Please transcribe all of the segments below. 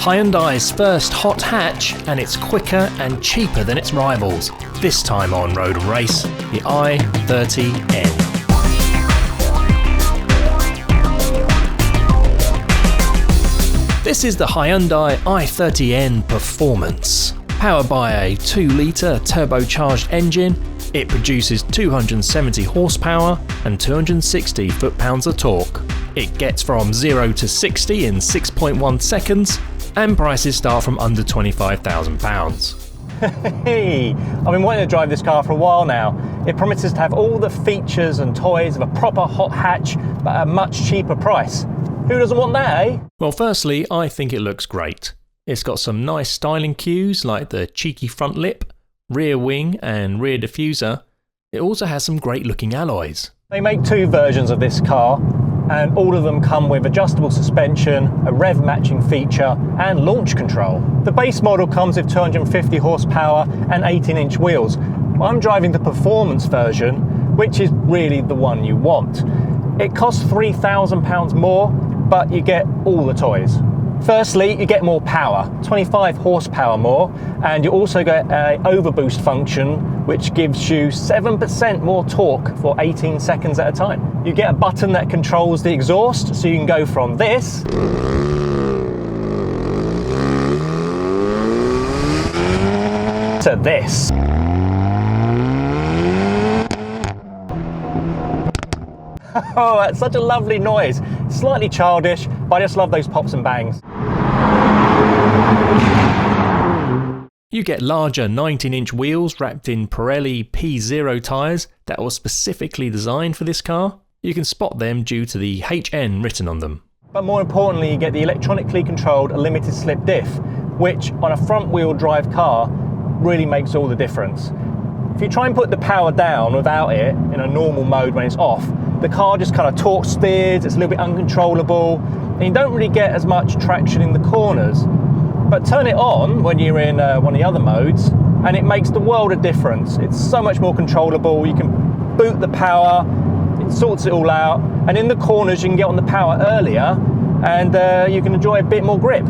Hyundai's first hot hatch, and it's quicker and cheaper than its rivals. This time on Road and Race, the i30N. This is the Hyundai i30N Performance. Powered by a 2-litre turbocharged engine, it produces 270 horsepower and 260 foot-pounds of torque. It gets from 0 to 60 in 6.1 seconds, and prices start from under £25,000. Hey, I've been wanting to drive this car for a while now. It promises to have all the features and toys of a proper hot hatch, but at a much cheaper price. Who doesn't want that, eh? Well, firstly, I think it looks great. It's got some nice styling cues like the cheeky front lip, rear wing and rear diffuser. It also has some great looking alloys. They make two versions of this car, and all of them come with adjustable suspension, a rev matching feature and launch control. The base model comes with 250 horsepower and 18-inch wheels. I'm driving the performance version, which is really the one you want. It costs £3,000 more, but you get all the toys. Firstly, you get more power, 25 horsepower more, and you also get an overboost function, which gives you 7% more torque for 18 seconds at a time. You get a button that controls the exhaust, so you can go from this to this. Oh, that's such a lovely noise. Slightly childish, but I just love those pops and bangs. You get larger 19-inch wheels wrapped in Pirelli P0 tyres that were specifically designed for this car. You can spot them due to the HN written on them. But more importantly, you get the electronically controlled limited slip diff, which on a front-wheel drive car really makes all the difference. If you try and put the power down without it in a normal mode when it's off, the car just kind of torque steers, it's a little bit uncontrollable, and you don't really get as much traction in the corners. But turn it on when you're in one of the other modes, and it makes the world of difference. It's so much more controllable. You can boot the power, it sorts it all out, and in the corners you can get on the power earlier, and you can enjoy a bit more grip.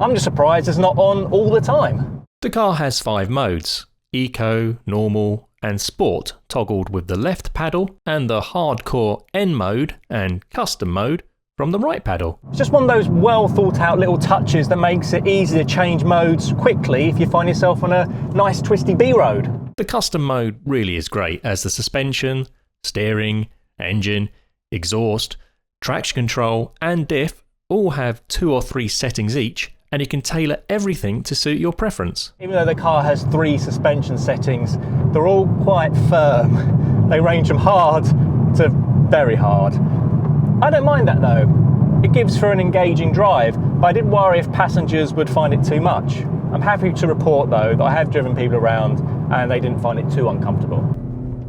I'm just surprised it's not on all the time. The car has 5 modes: Eco, Normal and Sport, toggled with the left paddle, and the Hardcore N mode and Custom mode from the right paddle. It's just one of those well thought out little touches that makes it easy to change modes quickly if you find yourself on a nice twisty B road. The Custom mode really is great, as the suspension, steering, engine, exhaust, traction control and diff all have 2 or 3 settings each, and you can tailor everything to suit your preference. Even though the car has 3 suspension settings, they're all quite firm. They range from hard to very hard. I don't mind that though. It gives for an engaging drive, but I did worry if passengers would find it too much. I'm happy to report though that I have driven people around and they didn't find it too uncomfortable.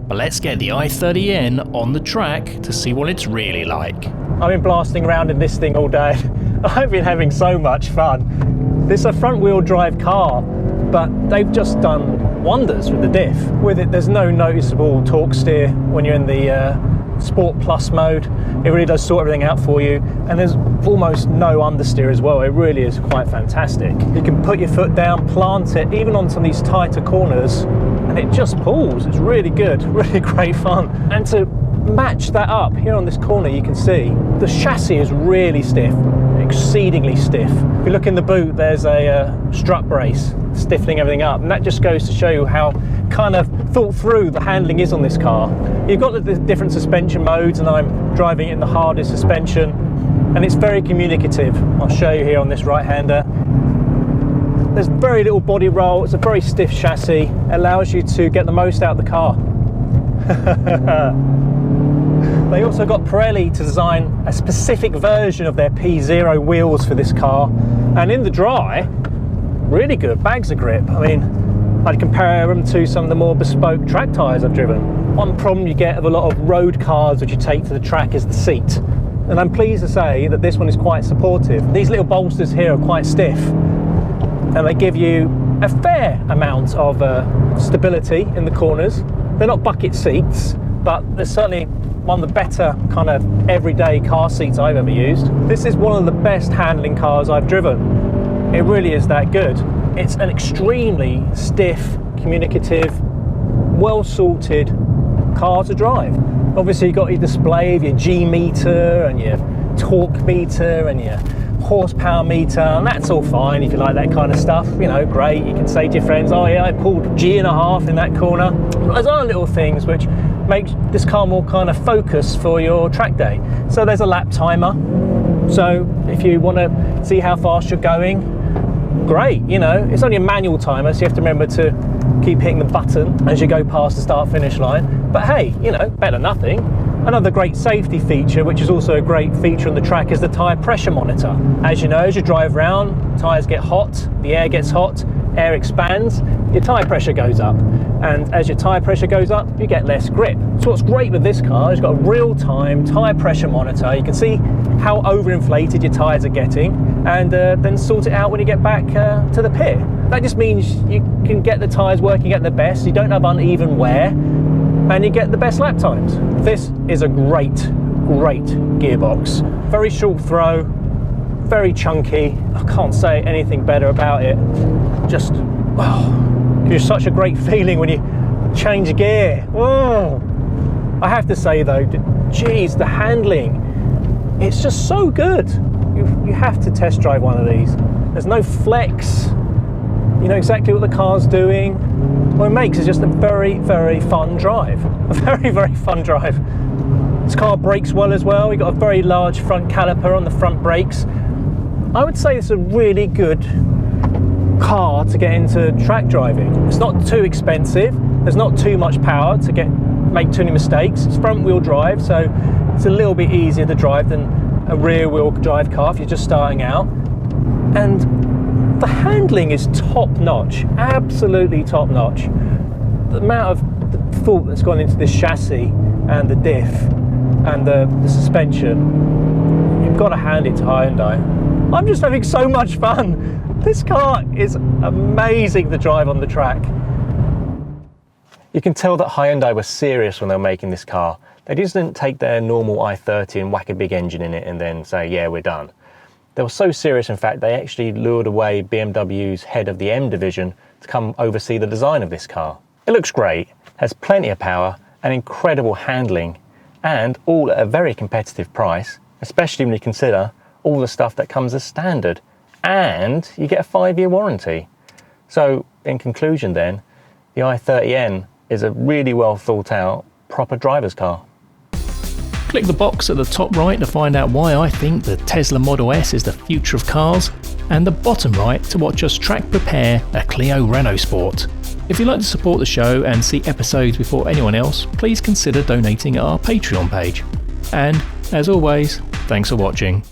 But let's get the i30N on the track to see what it's really like. I've been blasting around in this thing all day. I've been having so much fun. This is a front-wheel drive car, but they've just done wonders with the diff. With it, there's no noticeable torque steer when you're in the Sport Plus mode. It really does sort everything out for you, and there's almost no understeer as well. It really is quite fantastic. You can put your foot down, plant it, even on some of these tighter corners, and it just pulls. It's really good, really great fun. And to match that up, here on this corner you can see the chassis is really stiff, exceedingly stiff. If you look in the boot, there's a strut brace stiffening everything up, and that just goes to show you how kind of thought through the handling is on this car. You've got the different suspension modes, and I'm driving it in the hardest suspension, and it's very communicative. I'll show you here on this right-hander. There's very little body roll, it's a very stiff chassis, it allows you to get the most out of the car. They also got Pirelli to design a specific version of their P0 wheels for this car, and in the dry, really good bags of grip. I mean, I'd compare them to some of the more bespoke track tyres I've driven. One problem you get of a lot of road cars which you take to the track is the seat, and I'm pleased to say that this one is quite supportive. These little bolsters here are quite stiff, and they give you a fair amount of stability in the corners. They're not bucket seats, but they're certainly one of the better kind of everyday car seats I've ever used. This is one of the best handling cars I've driven. It really is that good. It's an extremely stiff, communicative, well sorted car to drive. Obviously you've got your display of your G meter and your torque meter and your horsepower meter, and that's all fine if you like that kind of stuff, you know, great. You can say to your friends, oh yeah, I pulled G.5 in that corner. There's other little things which make this car more kind of focused for your track day. So there's a lap timer, so if you want to see how fast you're going, great. You know, it's only a manual timer, so you have to remember to keep hitting the button as you go past the start finish line, but hey, you know, better than nothing. Another great safety feature, which is also a great feature on the track, is the tyre pressure monitor. As you know, as you drive around, tyres get hot, the air gets hot, air expands, your tyre pressure goes up. And as your tyre pressure goes up, you get less grip. So what's great with this car is you've got a real-time tyre pressure monitor. You can see how overinflated your tyres are getting, and then sort it out when you get back to the pit. That just means you can get the tyres working at their best, you don't have uneven wear, and you get the best lap times. This is a great gearbox. Very short throw, very chunky. I can't say anything better about it. Just, oh, it's such a great feeling when you change gear. Oh. I have to say though, geez, the handling, it's just so good. You have to test drive one of these. There's no flex. You know exactly what the car's doing. What it makes is just a very fun drive. A very fun drive. This car brakes well as well. We've got a very large front caliper on the front brakes. I would say it's a really good car to get into track driving. It's not too expensive. There's not too much power to make too many mistakes. It's front wheel drive, so it's a little bit easier to drive than a rear wheel drive car if you're just starting out. And the handling is top notch, absolutely top notch. The amount of thought that's gone into this chassis and the diff and the suspension, you've got to hand it to Hyundai. I'm just having so much fun. This car is amazing to drive on the track. You can tell that Hyundai were serious when they were making this car. They just didn't take their normal i30 and whack a big engine in it and then say, yeah, we're done. They were so serious, in fact, they actually lured away BMW's head of the M division to come oversee the design of this car. It looks great, has plenty of power and incredible handling, and all at a very competitive price, especially when you consider all the stuff that comes as standard, and you get a 5-year warranty. So, in conclusion then, the i30N is a really well thought out, proper driver's car. Click the box at the top right to find out why I think the Tesla Model S is the future of cars, and the bottom right to watch us track prepare a Clio Renault Sport. If you'd like to support the show and see episodes before anyone else, please consider donating at our Patreon page. And, as always, thanks for watching.